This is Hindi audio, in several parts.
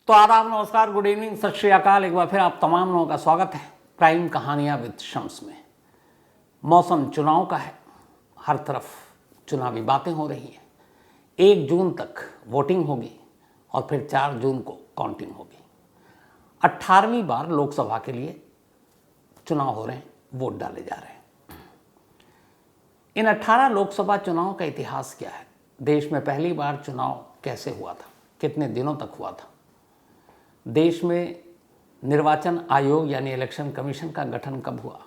तो आदाब, नमस्कार, गुड इवनिंग, सत श्री अकाल। एक बार फिर आप तमाम लोगों का स्वागत है क्राइम कहानियां विद शम्स में। मौसम चुनाव का है, हर तरफ चुनावी बातें हो रही हैं। 1 जून तक वोटिंग होगी और फिर 4 जून को काउंटिंग होगी। 18वीं बार लोकसभा के लिए चुनाव हो रहे हैं, वोट डाले जा रहे हैं। इन 18 लोकसभा चुनाव का इतिहास क्या है? देश में पहली बार चुनाव कैसे हुआ था, कितने दिनों तक हुआ था, देश में निर्वाचन आयोग यानी इलेक्शन कमीशन का गठन कब हुआ,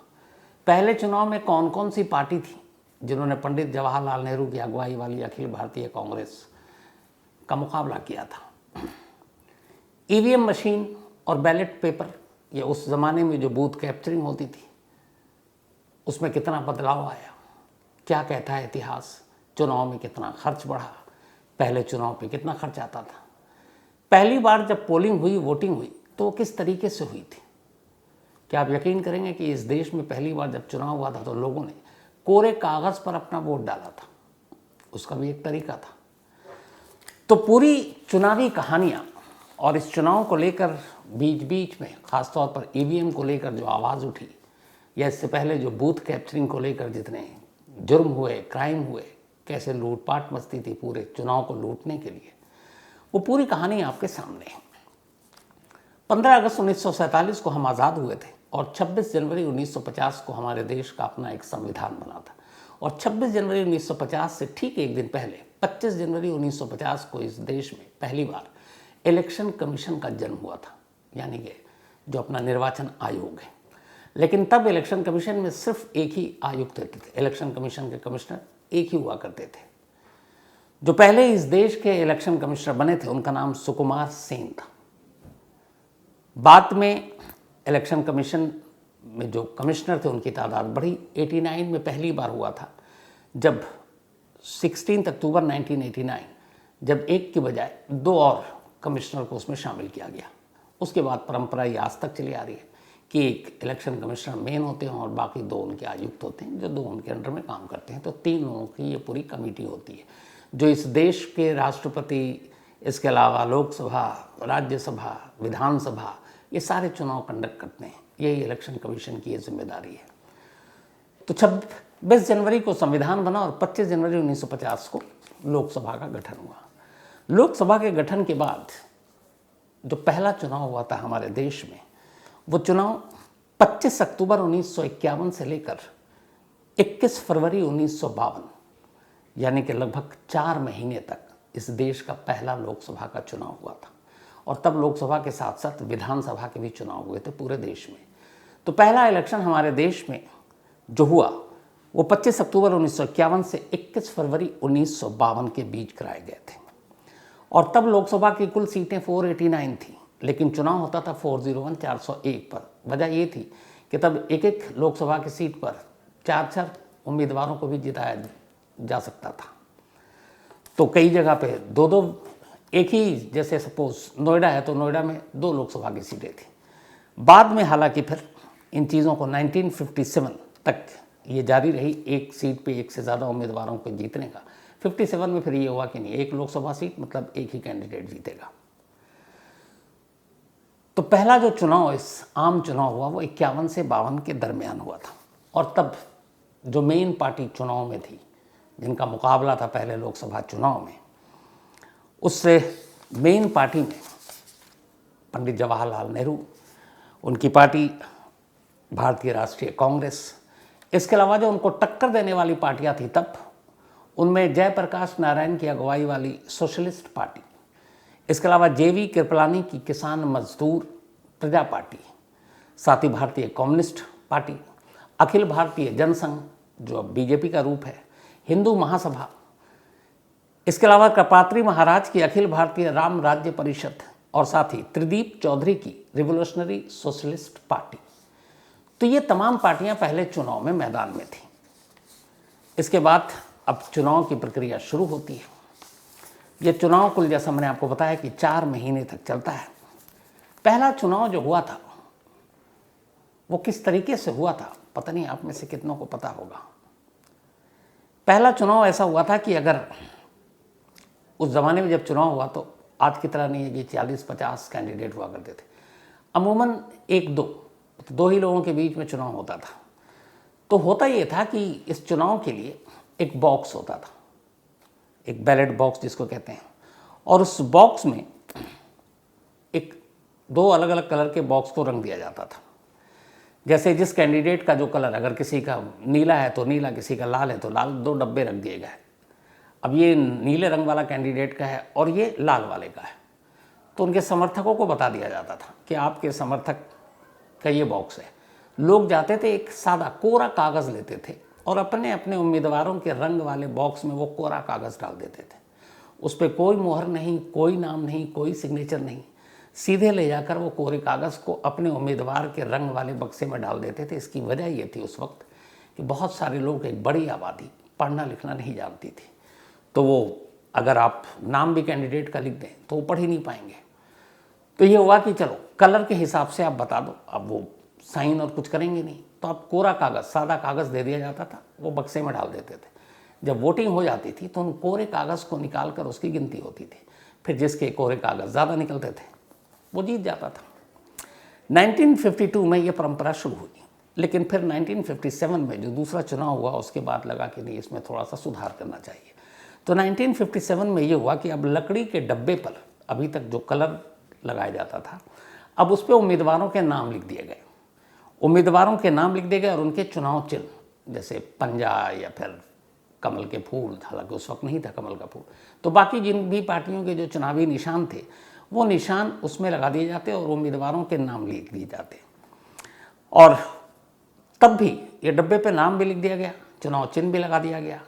पहले चुनाव में कौन कौन सी पार्टी थी जिन्होंने पंडित जवाहरलाल नेहरू की अगुवाई वाली अखिल भारतीय कांग्रेस का मुकाबला किया था। ईवीएम मशीन और बैलेट पेपर, ये उस ज़माने में जो बूथ कैप्चरिंग होती थी, उसमें कितना बदलाव आया, क्या कहता है इतिहास, चुनाव में कितना खर्च बढ़ा, पहले चुनाव पे कितना खर्च आता था, पहली बार जब पोलिंग हुई, वोटिंग हुई, तो वो किस तरीके से हुई थी। क्या आप यकीन करेंगे कि इस देश में पहली बार जब चुनाव हुआ था तो लोगों ने कोरे कागज़ पर अपना वोट डाला था, उसका भी एक तरीका था। तो पूरी चुनावी कहानियाँ और इस चुनाव को लेकर बीच बीच में ख़ासतौर पर ईवीएम को लेकर जो आवाज़ उठी, या इससे पहले जो बूथ कैप्चरिंग को लेकर जितने जुर्म हुए, क्राइम हुए, कैसे लूटपाट मचती थी पूरे चुनाव को लूटने के लिए, वो पूरी कहानी आपके सामने है। 15 अगस्त 1947 को हम आज़ाद हुए थे और 26 जनवरी 1950 को हमारे देश का अपना एक संविधान बना था। और 26 जनवरी 1950 से ठीक एक दिन पहले 25 जनवरी 1950 को इस देश में पहली बार इलेक्शन कमीशन का जन्म हुआ था, यानी कि जो अपना निर्वाचन आयोग है। लेकिन तब इलेक्शन कमीशन में सिर्फ एक ही आयुक्त रहते थे, इलेक्शन कमीशन के कमिश्नर एक ही हुआ करते थे। जो पहले इस देश के इलेक्शन कमिश्नर बने थे उनका नाम सुकुमार सेन था। बाद में इलेक्शन कमीशन में जो कमिश्नर थे उनकी तादाद बढ़ी। 89 में पहली बार हुआ था जब 16 अक्टूबर 1989 जब एक की बजाय 2 और कमिश्नर को उसमें शामिल किया गया। उसके बाद परंपरा ये आज तक चली आ रही है कि एक इलेक्शन कमिश्नर मेन होते हैं और बाकी 2 उनके आयुक्त होते हैं जो 2 उनके अंडर में काम करते हैं। तो 3 लोगों की ये पूरी कमेटी होती है जो इस देश के राष्ट्रपति, इसके अलावा लोकसभा, राज्यसभा, विधानसभा, ये सारे चुनाव कंडक्ट करते हैं। यही इलेक्शन कमीशन की ये जिम्मेदारी है। तो 26 जनवरी को संविधान बना और 25 जनवरी 1950 को लोकसभा का गठन हुआ। लोकसभा के गठन के बाद जो पहला चुनाव हुआ था हमारे देश में, वो चुनाव 25 अक्टूबर 1951 से लेकर 21 फरवरी 1952, यानी कि लगभग 4 महीने तक इस देश का पहला लोकसभा का चुनाव हुआ था। और तब लोकसभा के साथ साथ विधानसभा के भी चुनाव हुए थे पूरे देश में। तो पहला इलेक्शन हमारे देश में जो हुआ वो 25 अक्टूबर 1951 से 21 फरवरी 1952 के बीच कराए गए थे। और तब लोकसभा की कुल सीटें 489 थी, लेकिन चुनाव होता था 401 401 पर। वजह ये थी कि तब एक एक लोकसभा की सीट पर 4 उम्मीदवारों को भी जिताया जा सकता था। तो कई जगह पे 2-2, एक ही, जैसे सपोज नोएडा है तो नोएडा में 2 लोकसभा की सीटें थी। बाद में हालांकि फिर इन चीज़ों को 1957 तक ये जारी रही, एक सीट पे एक से ज़्यादा उम्मीदवारों को जीतने का। 57 में फिर ये हुआ कि नहीं, एक लोकसभा सीट मतलब एक ही कैंडिडेट जीतेगा। तो पहला जो चुनाव, इस आम चुनाव हुआ, वो 51 से 52 के दरमियान हुआ था। और तब जो मेन पार्टी चुनाव में थी, जिनका मुकाबला था पहले लोकसभा चुनाव में, उससे मेन पार्टी में पंडित जवाहरलाल नेहरू, उनकी पार्टी भारतीय राष्ट्रीय कांग्रेस, इसके अलावा जो उनको टक्कर देने वाली पार्टियां थी तब, उनमें जयप्रकाश नारायण की अगुवाई वाली सोशलिस्ट पार्टी, इसके अलावा जेवी कृपलानी की किसान मजदूर प्रजा पार्टी, साथ ही भारतीय कम्युनिस्ट पार्टी, अखिल भारतीय जनसंघ जो अब बीजेपी का रूप है, हिंदू महासभा, इसके अलावा कपात्री महाराज की अखिल भारतीय राम राज्य परिषद और साथ ही त्रिदीप चौधरी की रिवोल्यूशनरी सोशलिस्ट पार्टी। तो ये तमाम पार्टियां पहले चुनाव में मैदान में थी। इसके बाद अब चुनाव की प्रक्रिया शुरू होती है। ये चुनाव कुल, जैसा मैंने आपको बताया, कि 4 महीने तक चलता है। पहला चुनाव जो हुआ था वो किस तरीके से हुआ था, पता नहीं आप में से कितनों को पता होगा। पहला चुनाव ऐसा हुआ था कि अगर उस ज़माने में जब चुनाव हुआ तो आज की तरह नहीं है कि 40-50 कैंडिडेट हुआ करते थे। अमूमन 1-2 ही लोगों के बीच में चुनाव होता था। तो होता ये था कि इस चुनाव के लिए एक बॉक्स होता था, एक बैलेट बॉक्स जिसको कहते हैं, और उस बॉक्स में एक 2 अलग अलग कलर के बॉक्स को रंग दिया जाता था। जैसे जिस कैंडिडेट का जो कलर, अगर किसी का नीला है तो नीला, किसी का लाल है तो लाल, 2 डब्बे रख दिए गए। अब ये नीले रंग वाला कैंडिडेट का है और ये लाल वाले का है, तो उनके समर्थकों को बता दिया जाता था कि आपके समर्थक का ये बॉक्स है। लोग जाते थे, एक सादा कोरा कागज़ लेते थे और अपने अपने उम्मीदवारों के रंग वाले बॉक्स में वो कोरा कागज़ डाल देते थे। उस पर कोई मोहर नहीं, कोई नाम नहीं, कोई सिग्नेचर नहीं, सीधे ले जाकर वो कोरे कागज़ को अपने उम्मीदवार के रंग वाले बक्से में डाल देते थे। इसकी वजह ये थी उस वक्त कि बहुत सारे लोग, एक बड़ी आबादी पढ़ना लिखना नहीं जानती थी, तो वो अगर आप नाम भी कैंडिडेट का लिख दें तो वो पढ़ ही नहीं पाएंगे। तो ये हुआ कि चलो कलर के हिसाब से आप बता दो, अब वो साइन और कुछ करेंगे नहीं, तो आप कोरा कागज़, सादा कागज़ दे दिया जाता था, वो बक्से में डाल देते थे। जब वोटिंग हो जाती थी तो उन कोरे कागज़ को निकाल कर उसकी गिनती होती थी, फिर जिसके कोरे कागज़ ज़्यादा निकलते थे वो जीत जाता था। 1952 में ये परंपरा शुरू हुई, लेकिन फिर 1957 में जो दूसरा चुनाव हुआ उसके बाद लगा कि नहीं, इसमें थोड़ा सा सुधार करना चाहिए। तो 1957 में ये हुआ कि अब लकड़ी के डब्बे पर अभी तक जो कलर लगाया जाता था, अब उस पर उम्मीदवारों के नाम लिख दिए गए। उम्मीदवारों के नाम लिख दिए गए और उनके चुनाव चिन्ह, जैसे पंजा या फिर कमल के फूल, हालांकि उस वक्त नहीं था कमल का फूल, तो बाकी जिन भी पार्टियों के जो चुनावी निशान थे वो निशान उसमें लगा दिए जाते और उम्मीदवारों के नाम लिख दिए जाते। और तब भी ये डब्बे पे नाम भी लिख दिया गया, चुनाव चिन्ह भी लगा दिया गया,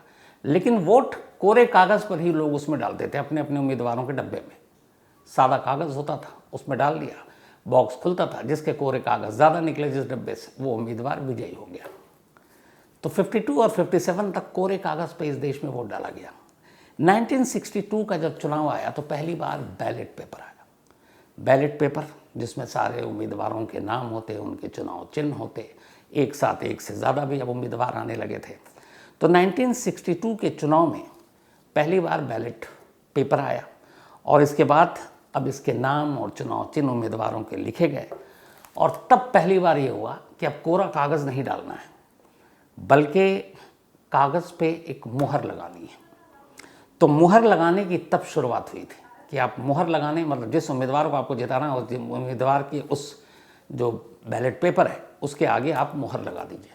लेकिन वोट कोरे कागज़ पर ही लोग उसमें डालते थे, अपने अपने उम्मीदवारों के डब्बे में। सादा कागज़ होता था, उसमें डाल दिया, बॉक्स खुलता था, जिसके कोरे कागज़ ज़्यादा निकले जिस डब्बे से, वो उम्मीदवार विजयी हो गया। तो 52 और 57 तक कोरे कागज़ पे इस देश में वोट डाला गया। 1962 का जब चुनाव आया तो पहली बार बैलेट पेपर आया। बैलेट पेपर जिसमें सारे उम्मीदवारों के नाम होते, उनके चुनाव चिन्ह होते, एक साथ एक से ज़्यादा भी अब उम्मीदवार आने लगे थे। तो 1962 के चुनाव में पहली बार बैलेट पेपर आया और इसके बाद अब इसके नाम और चुनाव चिन्ह उम्मीदवारों के लिखे गए। और तब पहली बार ये हुआ कि अब कोरा कागज़ नहीं डालना है, बल्कि कागज़ पे एक मुहर लगानी है। तो मुहर लगाने की तब शुरुआत हुई थी कि आप मुहर लगाने, मतलब जिस उम्मीदवार को आपको जिताना है उस उम्मीदवार की उस जो बैलेट पेपर है उसके आगे आप मुहर लगा दीजिए।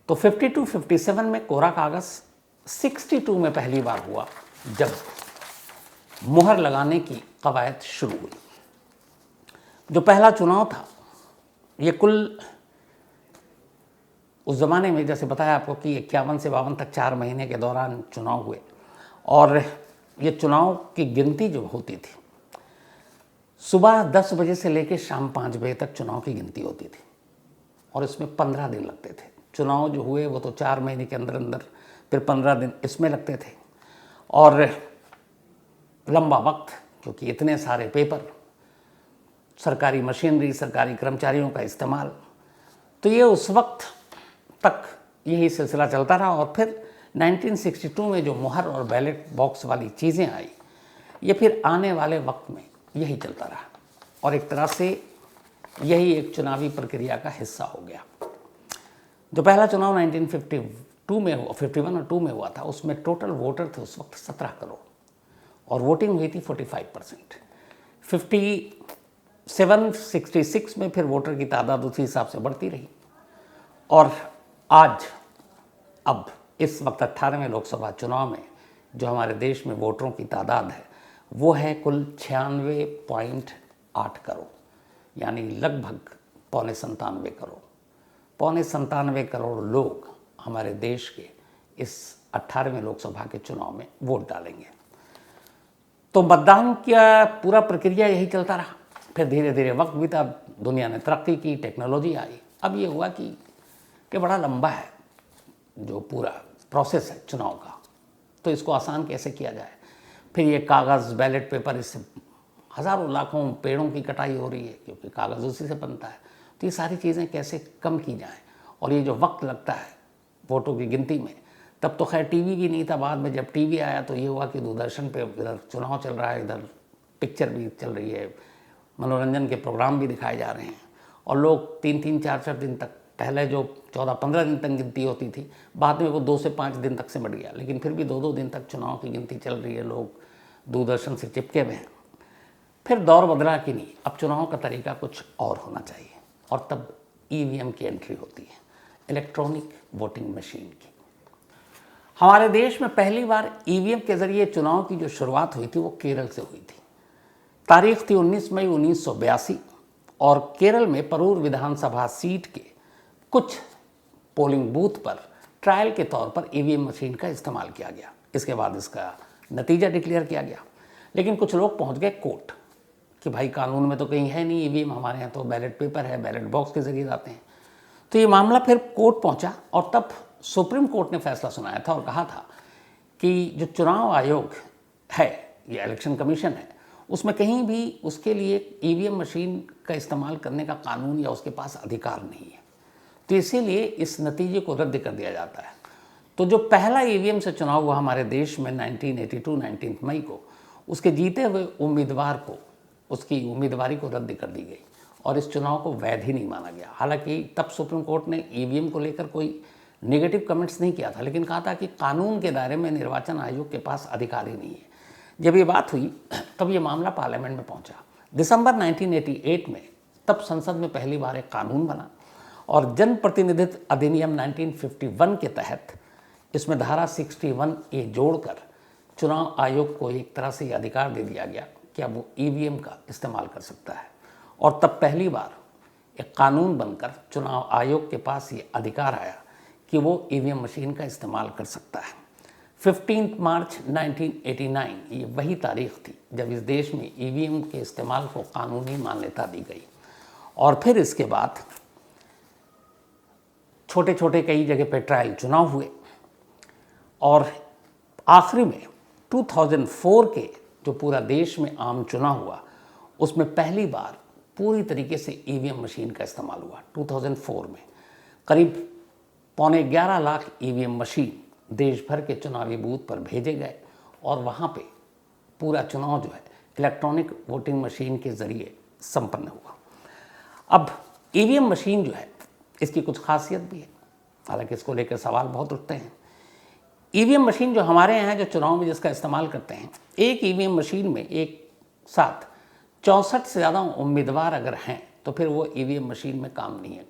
तो 52-57 में कोरा कागज़, 62 में पहली बार हुआ जब मुहर लगाने की कवायद शुरू हुई। जो पहला चुनाव था ये कुल उस ज़माने में, जैसे बताया आपको कि 51 से 52 तक 4 महीने के दौरान चुनाव हुए, और ये चुनाव की गिनती जो होती थी सुबह 10 बजे से लेकर शाम 5 बजे तक चुनाव की गिनती होती थी, और इसमें 15 दिन लगते थे। चुनाव जो हुए वो तो 4 महीने के अंदर अंदर, फिर 15 दिन इसमें लगते थे, और लंबा वक्त, क्योंकि इतने सारे पेपर, सरकारी मशीनरी, सरकारी कर्मचारियों का इस्तेमाल, तो ये उस वक्त तक यही सिलसिला चलता रहा। और फिर 1962 में जो मुहर और बैलेट बॉक्स वाली चीज़ें आई, ये फिर आने वाले वक्त में यही चलता रहा, और एक तरह से यही एक चुनावी प्रक्रिया का हिस्सा हो गया। जो पहला चुनाव 1952 में हुआ, 51 और 2 में हुआ था, उसमें टोटल वोटर थे उस वक्त 17 करोड़ और वोटिंग हुई थी 45%। 57-66 में फिर वोटर की तादाद उसी हिसाब से बढ़ती रही, और आज अब इस वक्त 18वें लोकसभा चुनाव में जो हमारे देश में वोटरों की तादाद है वो है कुल 96.8 करोड़, यानी लगभग 97.5 करोड़। 97.5 करोड़ लोग हमारे देश के इस 18वें लोकसभा के चुनाव में वोट डालेंगे। तो मतदान का पूरा प्रक्रिया यही चलता रहा। फिर धीरे धीरे वक्त बीता, दुनिया ने तरक्की की, टेक्नोलॉजी आई। अब ये हुआ कि बड़ा लंबा है जो पूरा प्रोसेस है चुनाव का, तो इसको आसान कैसे किया जाए। फिर ये कागज़, बैलेट पेपर, इससे हज़ारों लाखों पेड़ों की कटाई हो रही है क्योंकि कागज़ उसी से बनता है। तो ये सारी चीज़ें कैसे कम की जाएं, और ये जो वक्त लगता है वोटों की गिनती में, तब तो खैर टीवी भी नहीं था। बाद में जब टीवी आया तो ये हुआ कि दूरदर्शन पे इधर चुनाव चल रहा है, इधर पिक्चर भी चल रही है, मनोरंजन के प्रोग्राम भी दिखाए जा रहे हैं, और लोग 3-3, 4-4 दिन तक, पहले जो 14-15 दिन तक गिनती होती थी, बाद में वो 2 से 5 दिन तक सिमट गया, लेकिन फिर भी 2-2 दिन तक चुनाव की गिनती चल रही है, लोग दूरदर्शन से चिपके हुए हैं। फिर दौर बदला कि नहीं, अब चुनाव का तरीका कुछ और होना चाहिए, और तब ईवीएम की एंट्री होती है, इलेक्ट्रॉनिक वोटिंग मशीन की। हमारे देश में पहली बार ईवीएम के जरिए चुनाव की जो शुरुआत हुई थी वो केरल से हुई थी। तारीख थी 19 मई 1982, और केरल में परूर विधानसभा सीट के कुछ पोलिंग बूथ पर ट्रायल के तौर पर ईवीएम मशीन का इस्तेमाल किया गया। इसके बाद इसका नतीजा डिक्लेयर किया गया, लेकिन कुछ लोग पहुंच गए कोर्ट कि भाई कानून में तो कहीं है नहीं ईवीएम, हमारे यहाँ तो बैलेट पेपर है, बैलेट बॉक्स के जरिए जाते हैं। तो ये मामला फिर कोर्ट पहुंचा, और तब सुप्रीम कोर्ट ने फैसला सुनाया था और कहा था कि जो चुनाव आयोग है, ये इलेक्शन कमीशन है, उसमें कहीं भी उसके लिए ईवीएम मशीन का इस्तेमाल करने का कानून या उसके पास अधिकार नहीं है, तो इसीलिए इस नतीजे को रद्द कर दिया जाता है। तो जो पहला ईवीएम से चुनाव हुआ हमारे देश में 1982 19 मई को, उसके जीते हुए उम्मीदवार को उसकी उम्मीदवारी को रद्द कर दी गई और इस चुनाव को वैध ही नहीं माना गया। हालांकि तब सुप्रीम कोर्ट ने ईवीएम को लेकर कोई नेगेटिव कमेंट्स नहीं किया था, लेकिन कहा था कि कानून के दायरे में निर्वाचन आयोग के पास अधिकार ही नहीं है। जब ये बात हुई तब ये मामला पार्लियामेंट में पहुंचा। दिसंबर 1988 में तब संसद में पहली बार एक कानून बना, और जन प्रतिनिधित्व अधिनियम 1951 के तहत इसमें धारा 61A जोड़कर चुनाव आयोग को एक तरह से अधिकार दे दिया गया कि अब वो ईवीएम का इस्तेमाल कर सकता है, और तब पहली बार एक कानून बनकर चुनाव आयोग के पास ये अधिकार आया कि वो ईवीएम मशीन का इस्तेमाल कर सकता है। 15 मार्च 1989 ये वही तारीख थी जब इस देश में ईवीएम के इस्तेमाल को कानूनी मान्यता दी गई, और फिर इसके बाद छोटे छोटे कई जगह पे ट्रायल चुनाव हुए, और आखिरी में 2004 के जो पूरा देश में आम चुनाव हुआ उसमें पहली बार पूरी तरीके से ईवीएम मशीन का इस्तेमाल हुआ। 2004 में करीब 11.25 लाख ईवीएम मशीन देश भर के चुनावी बूथ पर भेजे गए, और वहाँ पे पूरा चुनाव जो है इलेक्ट्रॉनिक वोटिंग मशीन के ज़रिए संपन्न हुआ। अब ईवीएम मशीन जो है इसकी कुछ खासियत भी है, हालांकि इसको लेकर सवाल बहुत उठते हैं। ईवीएम मशीन जो हमारे यहाँ जो चुनाव में जिसका इस्तेमाल करते हैं, एक ईवीएम मशीन में एक साथ 64 से ज़्यादा उम्मीदवार अगर हैं तो फिर वो ईवीएम मशीन में काम नहीं है,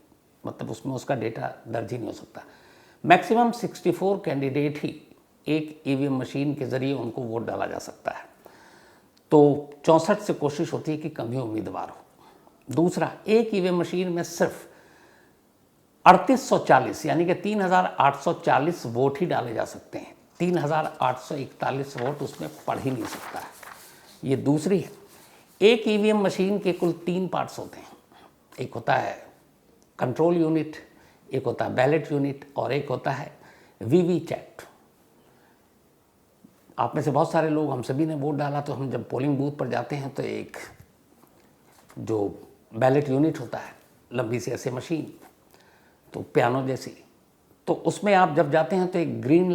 मतलब उसमें उसका डेटा दर्ज ही नहीं हो सकता। मैक्सिमम 64 कैंडिडेट ही एक ईवीएम मशीन के ज़रिए उनको वोट डाला जा सकता है, तो 64 से कोशिश होती है कि कम ही उम्मीदवार हो। दूसरा, एक ईवीएम मशीन में सिर्फ 3840 यानी कि 3840 वोट ही डाले जा सकते हैं, 3841 वोट उसमें पढ़ ही नहीं सकता है। ये दूसरी है। एक ईवीएम मशीन के कुल 3 पार्ट्स होते हैं, एक होता है कंट्रोल यूनिट, एक होता है बैलेट यूनिट, और एक होता है वीवीपैट। आप में से बहुत सारे लोग, हम सभी ने वोट डाला, तो हम जब पोलिंग बूथ पर जाते हैं तो एक जो बैलेट यूनिट होता है, लंबी सी ऐसे मशीन, तो पियानो जैसी, तो उसमें आप जब जाते हैं तो एक ग्रीन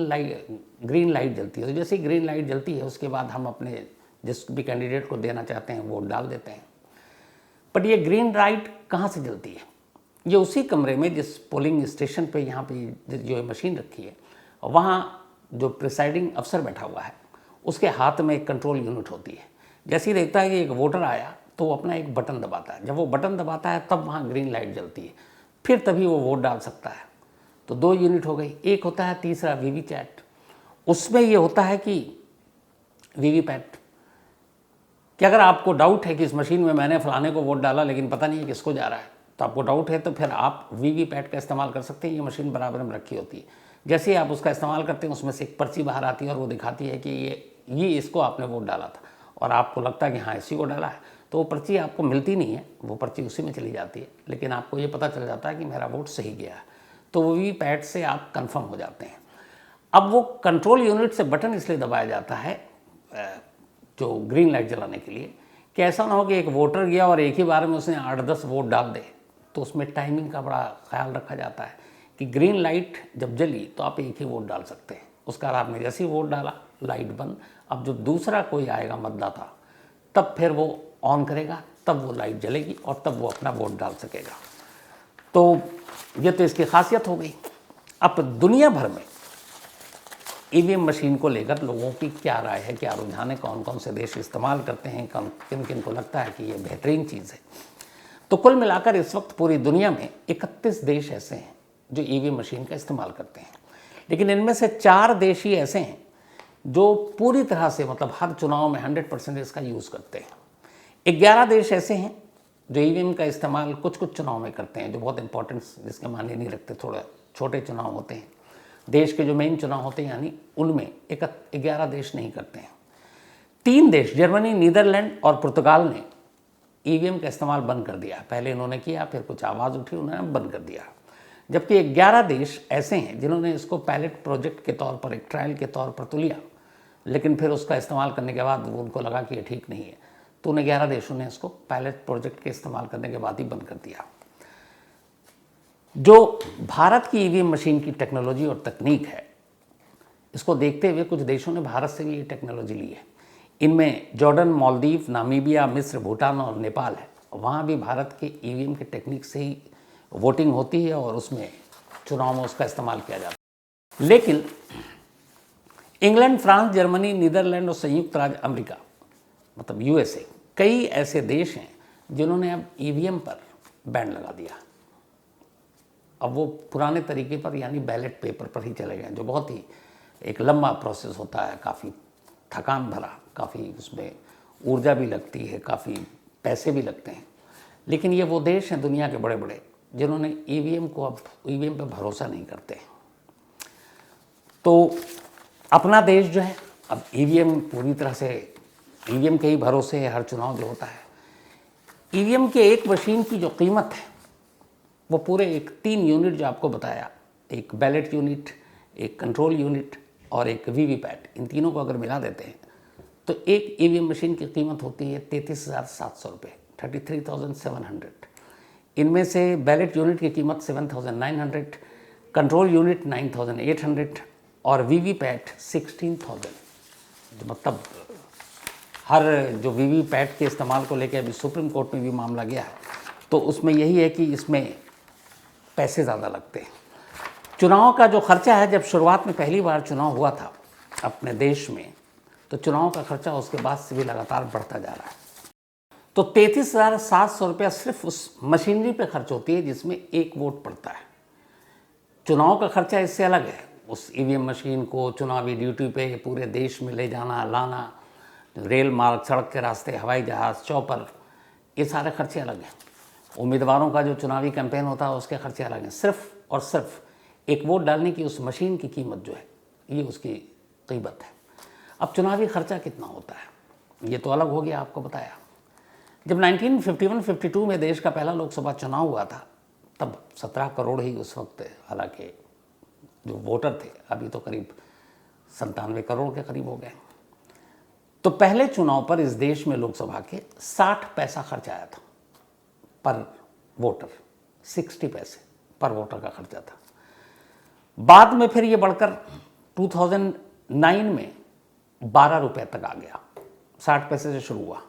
लाइट जलती है। तो जैसे ही ग्रीन लाइट जलती है उसके बाद हम अपने जिस भी कैंडिडेट को देना चाहते हैं वोट डाल देते हैं। बट ये ग्रीन लाइट कहाँ से जलती है? ये उसी कमरे में जिस पोलिंग स्टेशन पे यहाँ पे जो मशीन रखी है, वहाँ जो प्रिसाइडिंग अफसर बैठा हुआ है उसके हाथ में एक कंट्रोल यूनिट होती है। जैसे ही देखता है कि एक वोटर आया तो वो अपना एक बटन दबाता है, जब वो बटन दबाता है तब वहाँ ग्रीन लाइट जलती है, फिर तभी वो वोट डाल सकता है। तो 2 यूनिट हो गई। एक होता है तीसरा वीवीपैट, उसमें ये होता है कि वीवीपैट कि अगर आपको डाउट है कि इस मशीन में मैंने फलाने को वोट डाला लेकिन पता नहीं है किसको जा रहा है, तो आपको डाउट है तो फिर आप वीवीपैट का इस्तेमाल कर सकते हैं। ये मशीन बराबर में रखी होती है, जैसे ही आप उसका इस्तेमाल करते हैं उसमें से एक पर्ची बाहर आती है और वो दिखाती है कि ये इसको आपने वोट डाला था, और आपको लगता है कि हाँ इसी को डाला है, तो वो पर्ची आपको मिलती नहीं है, वो पर्ची उसी में चली जाती है, लेकिन आपको ये पता चल जाता है कि मेरा वोट सही गया है, तो वीवीपैट से आप कन्फर्म हो जाते हैं। अब वो कंट्रोल यूनिट से बटन इसलिए दबाया जाता है जो ग्रीन लाइट जलाने के लिए, कि ऐसा ना हो कि एक वोटर गया और एक ही बार में उसने 8-10 वोट डाल दे, तो उसमें टाइमिंग का बड़ा ख्याल रखा जाता है कि ग्रीन लाइट जब जली तो आप एक ही वोट डाल सकते हैं। उसका आपने जैसे ही वोट डाला लाइट बंद। अब जो दूसरा कोई आएगा मतदाता तब फिर वो ऑन करेगा, तब वो लाइट जलेगी और तब वो अपना वोट डाल सकेगा। तो ये तो इसकी खासियत हो गई। अब दुनिया भर में ईवीएम मशीन को लेकर लोगों की क्या राय है, क्या रुझान है, कौन कौन से देश इस्तेमाल करते हैं, किन किन को लगता है कि ये बेहतरीन चीज़ है। तो कुल मिलाकर इस वक्त पूरी दुनिया में 31 देश ऐसे हैं जो ईवीएम मशीन का इस्तेमाल करते हैं, लेकिन इनमें से 4 देश ही ऐसे हैं जो पूरी तरह से मतलब हर चुनाव में 100% इसका यूज़ करते हैं। 11 देश ऐसे हैं जो ईवीएम का इस्तेमाल कुछ कुछ चुनाव में करते हैं, जो बहुत इंपॉर्टेंस जिसके मायने नहीं रखते, थोड़ा छोटे चुनाव होते हैं। देश के जो मेन चुनाव होते हैं यानी उनमें 11 देश नहीं करते हैं। 3 देश जर्मनी, नीदरलैंड और पुर्तगाल ने ईवीएम का इस्तेमाल बंद कर दिया। पहले इन्होंने किया, फिर कुछ आवाज़ उठी, उन्होंने बंद कर दिया। जबकि 11 देश ऐसे हैं जिन्होंने इसको पायलट प्रोजेक्ट के तौर पर, एक ट्रायल के तौर पर तो लिया, लेकिन फिर उसका इस्तेमाल करने के बाद उनको लगा कि ये ठीक नहीं है, तो उन 11 देशों ने इसको पायलट प्रोजेक्ट के इस्तेमाल करने के बाद ही बंद कर दिया। जो भारत की ईवीएम मशीन की टेक्नोलॉजी और तकनीक है, इसको देखते हुए कुछ देशों ने भारत से भी ये टेक्नोलॉजी ली है। इनमें जॉर्डन, मालदीव, नामीबिया, मिस्र, भूटान और नेपाल है। वहाँ भी भारत के ईवीएम के टेक्निक से ही वोटिंग होती है और उसमें चुनाव में उसका इस्तेमाल किया जाता है। लेकिन इंग्लैंड, फ्रांस, जर्मनी, नीदरलैंड और संयुक्त राज्य अमेरिका मतलब यूएसए, कई ऐसे देश हैं जिन्होंने अब ईवीएम पर बैन लगा दिया। अब वो पुराने तरीके पर यानी बैलेट पेपर पर ही चले गए, जो बहुत ही एक लंबा प्रोसेस होता है, काफ़ी थकान भरा, काफ़ी उसमें ऊर्जा भी लगती है, काफ़ी पैसे भी लगते हैं। लेकिन ये वो देश हैं दुनिया के बड़े बड़े जिन्होंने ईवीएम पर भरोसा नहीं करते। तो अपना देश जो है अब ईवीएम पूरी तरह से ईवीएम के ही भरोसे है हर चुनाव जो होता है। ईवीएम के एक मशीन की जो कीमत है वो पूरे 3 यूनिट जो आपको बताया, एक बैलेट यूनिट, एक कंट्रोल यूनिट और एक वीवीपैट, इन तीनों को अगर मिला देते हैं तो एक ईवीएम मशीन की कीमत होती है 33,700 रुपये, 33,700। इनमें से बैलेट यूनिट की कीमत 7,900, कंट्रोल यूनिट 9,800 और वीवीपैट 16,000। मतलब हर जो वीवीपैट के इस्तेमाल को लेकर अभी सुप्रीम कोर्ट में भी मामला गया है, तो उसमें यही है कि इसमें पैसे ज़्यादा लगते हैं। चुनाव का जो खर्चा है, जब शुरुआत में पहली बार चुनाव हुआ था अपने देश में, तो चुनाव का खर्चा उसके बाद से भी लगातार बढ़ता जा रहा है। तो 33,700 रुपया सिर्फ उस मशीनरी पे खर्च होती है जिसमें एक वोट पड़ता है। चुनाव का खर्चा इससे अलग है। उस ईवीएम मशीन को चुनावी ड्यूटी पे पूरे देश में ले जाना लाना, रेल मार्ग, सड़क के रास्ते, हवाई जहाज़, चौपर, ये सारे खर्चे अलग हैं। उम्मीदवारों का जो चुनावी कैंपेन होता है उसके खर्चे अलग हैं। सिर्फ और सिर्फ एक वोट डालने की उस मशीन की कीमत जो है, ये उसकी कीमत है। अब चुनावी खर्चा कितना होता है ये तो अलग हो गया, आपको बताया। जब 1951-52 में देश का पहला लोकसभा चुनाव हुआ था, तब 17 करोड़ ही उस वक्त, हालांकि जो वोटर थे अभी तो करीब 97 करोड़ के करीब हो गए। तो पहले चुनाव पर इस देश में लोकसभा के 60 पैसा खर्च आया था पर वोटर, 60 पैसे पर वोटर का खर्चा था। बाद में फिर ये बढ़कर 2009 में 12 रुपये तक आ गया, 60 पैसे से शुरू हुआ।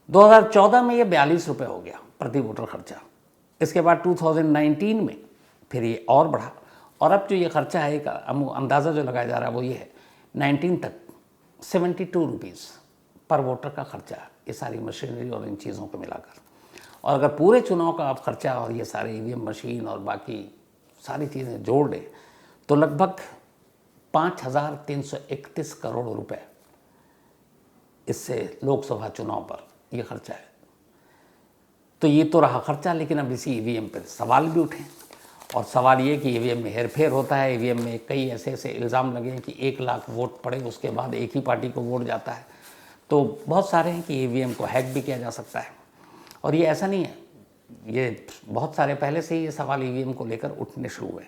2014 में ये 42 रुपये हो गया प्रति वोटर खर्चा। इसके बाद 2019 में फिर ये और बढ़ा, और अब जो ये खर्चा है, एक अंदाज़ा जो लगाया जा रहा है वो ये है 19 तक 72 रुपीज़ पर वोटर का खर्चा, ये सारी मशीनरी और इन चीज़ों को मिलाकर। और अगर पूरे चुनाव का आप खर्चा और ये सारे ईवीएम मशीन और बाकी सारी चीज़ें जोड़ दें तो लगभग 5,331 करोड़ रुपए इससे लोकसभा चुनाव पर ये खर्चा है। तो ये तो रहा खर्चा, लेकिन अब इसी ईवीएम पर सवाल भी उठे, और सवाल ये कि ईवीएम में हेरफेर होता है। ईवीएम में कई ऐसे ऐसे इल्ज़ाम लगे हैं कि 1 लाख वोट पड़े उसके बाद एक ही पार्टी को वोट जाता है। तो बहुत सारे हैं कि ईवीएम को हैक भी किया जा सकता है, और ये ऐसा नहीं है, ये बहुत सारे पहले से ही ये सवाल ईवीएम को लेकर उठने शुरू हुए।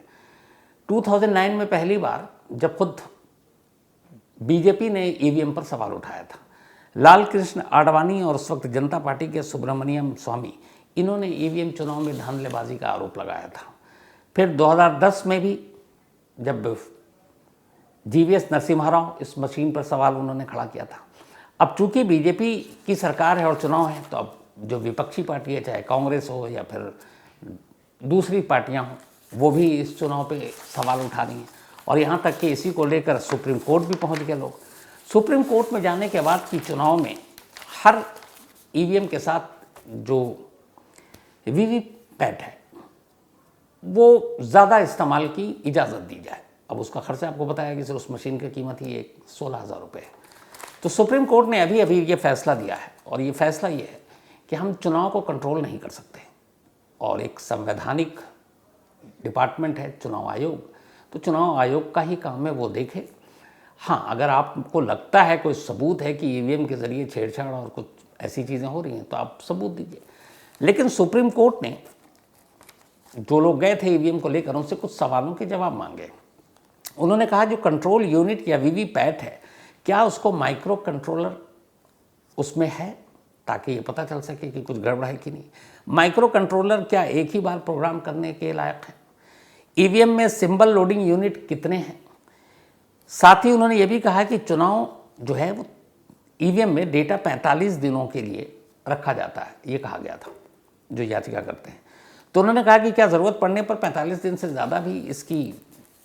2009 में पहली बार जब खुद बीजेपी ने ईवीएम पर सवाल उठाया था, लाल कृष्ण आडवाणी और उस वक्त जनता पार्टी के सुब्रमण्यम स्वामी, इन्होंने ईवीएम चुनाव में धांधलेबाजी का आरोप लगाया था। फिर 2010 में भी जब जीवीएस नरसिम्हा राव, इस मशीन पर सवाल उन्होंने खड़ा किया था। अब चूंकि बीजेपी की सरकार है और चुनाव है, तो अब जो विपक्षी पार्टी है, चाहे कांग्रेस हो या फिर दूसरी पार्टियां हों, वो भी इस चुनाव पे सवाल उठा रही हैं। और यहाँ तक कि इसी को लेकर सुप्रीम कोर्ट भी पहुँच गए लोग। सुप्रीम कोर्ट में जाने के बाद कि चुनाव में हर ईवीएम के साथ जो वीवीपैट है वो ज़्यादा इस्तेमाल की इजाज़त दी जाए। अब उसका खर्चा आपको बताया कि सर उस मशीन की कीमत ही 16,000 रुपये है। तो सुप्रीम कोर्ट ने अभी ये फैसला दिया है, और ये फैसला ये है कि हम चुनाव को कंट्रोल नहीं कर सकते, और एक संवैधानिक डिपार्टमेंट है चुनाव आयोग, तो चुनाव आयोग का ही काम है वो देखे। हाँ, अगर आपको लगता है, कोई सबूत है कि ईवीएम के ज़रिए छेड़छाड़ और कुछ ऐसी चीज़ें हो रही हैं, तो आप सबूत दीजिए। लेकिन सुप्रीम कोर्ट ने जो लोग गए थे ईवीएम को लेकर, उनसे कुछ सवालों के जवाब मांगे। उन्होंने कहा जो कंट्रोल यूनिट या वीवीपैट है, क्या उसको माइक्रो कंट्रोलर उसमें है, ताकि ये पता चल सके कि कुछ गड़बड़ है कि नहीं। माइक्रो कंट्रोलर क्या एक ही बार प्रोग्राम करने के लायक है? ईवीएम में सिंबल लोडिंग यूनिट कितने हैं? साथ ही उन्होंने ये भी कहा कि चुनाव जो है वो ईवीएम में डेटा 45 दिनों के लिए रखा जाता है, ये कहा गया था जो याचिका करते हैं। तो उन्होंने कहा कि क्या ज़रूरत पड़ने पर 45 दिन से ज़्यादा भी इसकी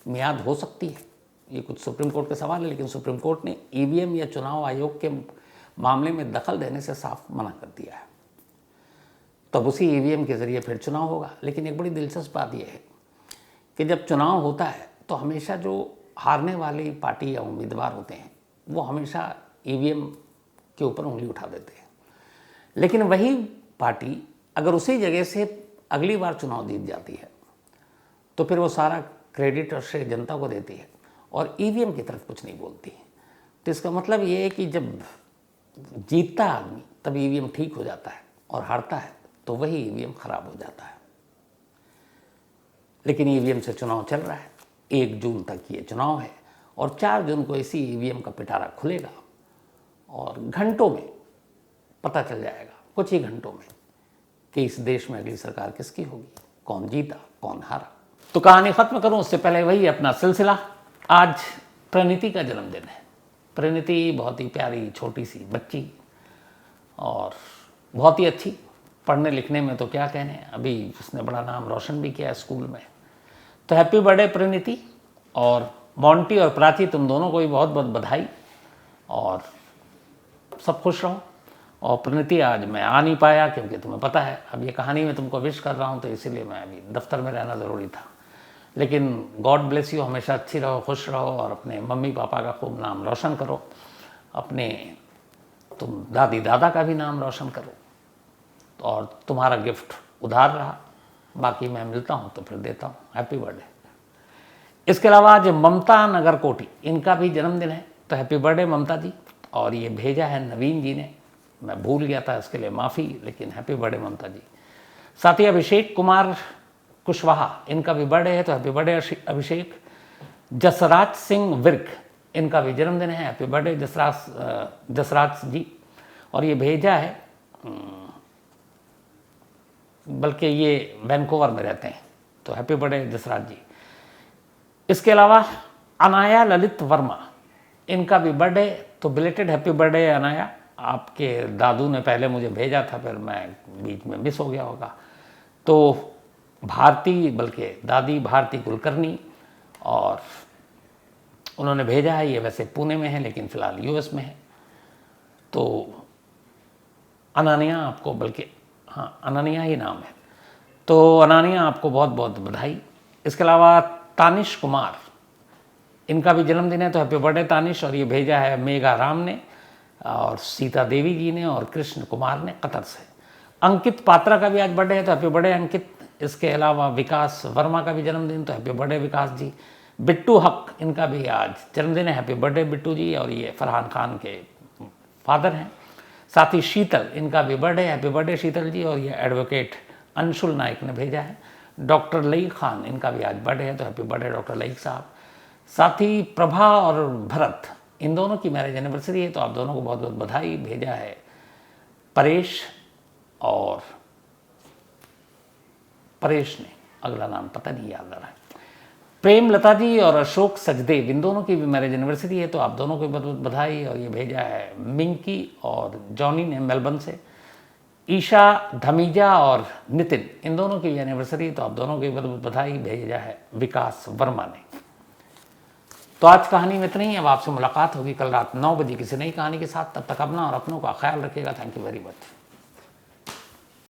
मियाद हो सकती है? ये कुछ सुप्रीम कोर्ट के सवाल है, लेकिन सुप्रीम कोर्ट ने ईवीएम या चुनाव आयोग के मामले में दखल देने से साफ मना कर दिया है। तब उसी ईवीएम के ज़रिए फिर चुनाव होगा। लेकिन एक बड़ी दिलचस्प बात यह है कि जब चुनाव होता है तो हमेशा जो हारने वाली पार्टी या उम्मीदवार होते हैं वो हमेशा ईवीएम के ऊपर उंगली उठा देते हैं, लेकिन वही पार्टी अगर उसी जगह से अगली बार चुनाव जीत जाती है तो फिर वो सारा क्रेडिट और श्रेय जनता को देती है और ईवीएम की तरफ कुछ नहीं बोलती है। तो इसका मतलब ये है कि जब जीतता आदमी तब ईवीएम ठीक हो जाता है, और हारता है तो वही ईवीएम खराब हो जाता है। लेकिन ईवीएम से चुनाव चल रहा है, 1 जून तक ये चुनाव है, और 4 जून को इसी ईवीएम का पिटारा खुलेगा और घंटों में पता चल जाएगा, कुछ ही घंटों में, कि इस देश में अगली सरकार किसकी होगी, कौन जीता कौन हारा। तो कहानी ख़त्म करूं उससे पहले वही अपना सिलसिला। आज प्रणीति का जन्मदिन है। प्रणीति बहुत ही प्यारी छोटी सी बच्ची और बहुत ही अच्छी, पढ़ने लिखने में तो क्या कहने, अभी उसने बड़ा नाम रोशन भी किया है स्कूल में। तो हैप्पी बर्थडे प्रणीति। और मोंटी और प्राची तुम दोनों को भी बहुत बहुत बधाई, और सब खुश रहो। और प्रणीति आज मैं आ नहीं पाया क्योंकि तुम्हें पता है अब ये कहानी में तुमको विश कर रहा हूँ, तो इसीलिए मैं अभी दफ्तर में रहना ज़रूरी था। लेकिन गॉड ब्लेस यू, हमेशा अच्छी रहो, खुश रहो, और अपने मम्मी पापा का खूब नाम रोशन करो, अपने तुम दादी दादा का भी नाम रोशन करो, और तुम्हारा गिफ्ट उधार रहा। बाकी मैं मिलता हूँ तो फिर देता हूँ। Happy birthday. इसके अलावा आज ममता नगरकोटी, इनका भी जन्मदिन है, तो हैप्पी बर्थडे ममता जी। और ये भेजा है नवीन जी ने, मैं भूल गया था, इसके लिए माफ़ी, लेकिन हैप्पी बर्थडे ममता जी। साथ ही अभिषेक कुमार कुशवाहा, इनका भी बर्थडे है, तो हैप्पी बर्थडे अभिषेक। जसराज सिंह विर्क, इनका भी जन्मदिन है, हैप्पी बर्थडे जसराज जी। और ये भेजा है, बल्कि ये वैंकूवर में रहते हैं, तो हैप्पी बर्थडे जसराज जी। इसके अलावा अनाया ललित वर्मा, इनका भी बर्थडे, तो बिलेटेड हैप्पी बर्थडे अनाया। आपके दादू ने पहले मुझे भेजा था, फिर मैं बीच में मिस हो गया होगा। तो भारती, बल्कि दादी भारती कुलकर्णी, और उन्होंने भेजा है, ये वैसे पुणे में है लेकिन फ़िलहाल यूएस में है। तो अनानिया आपको, बल्कि हाँ अनानिया ही नाम है, तो अनानिया आपको बहुत बहुत बधाई। इसके अलावा तानिश कुमार, इनका भी जन्मदिन है, तो हैप्पी बर्थडे तानिश। और ये भेजा है मेघा राम ने, और सीता देवी जी ने, और कृष्ण कुमार ने कतर से। अंकित पात्रा का भी आज बर्थडे है, तो हैप्पी बर्थडे अंकित। इसके अलावा विकास वर्मा का भी जन्मदिन, तो हैप्पी बर्थडे विकास जी। बिट्टू हक, इनका भी आज जन्मदिन है, हैप्पी बर्थडे बिट्टू जी। और ये फरहान खान के फादर हैं। साथ ही शीतल, इनका भी बर्थडे, हैप्पी बर्थडे शीतल जी। और ये एडवोकेट अंशुल नाइक ने भेजा है। डॉक्टर लईक खान, इनका भी आज बर्थडे है, तो हैप्पी बर्थडे डॉक्टर लईक साहब। साथ ही प्रभा और भरत, इन दोनों की मैरिज एनिवर्सरी है, तो आप दोनों को बहुत बहुत बधाई। भेजा है परेश, और परेश ने, अगला नाम पता नहीं याद आ रहा है। प्रेमलता जी और अशोक सचदेव, इन दोनों की भी मैरिज एनिवर्सरी है, तो आप दोनों को बहुत बहुत बधाई। और ये भेजा है मिंकी और जॉनी ने मेलबर्न से। ईशा धमीजा और नितिन, इन दोनों की एनिवर्सरी, तो आप दोनों की बहुत बहुत बधाई। भेजा है विकास वर्मा ने। तो आज कहानी में इतना ही। अब आपसे मुलाकात होगी कल रात 9 बजे किसी नई कहानी के साथ। तब तक अपना और अपनों का ख्याल रखिएगा। Thank you very much.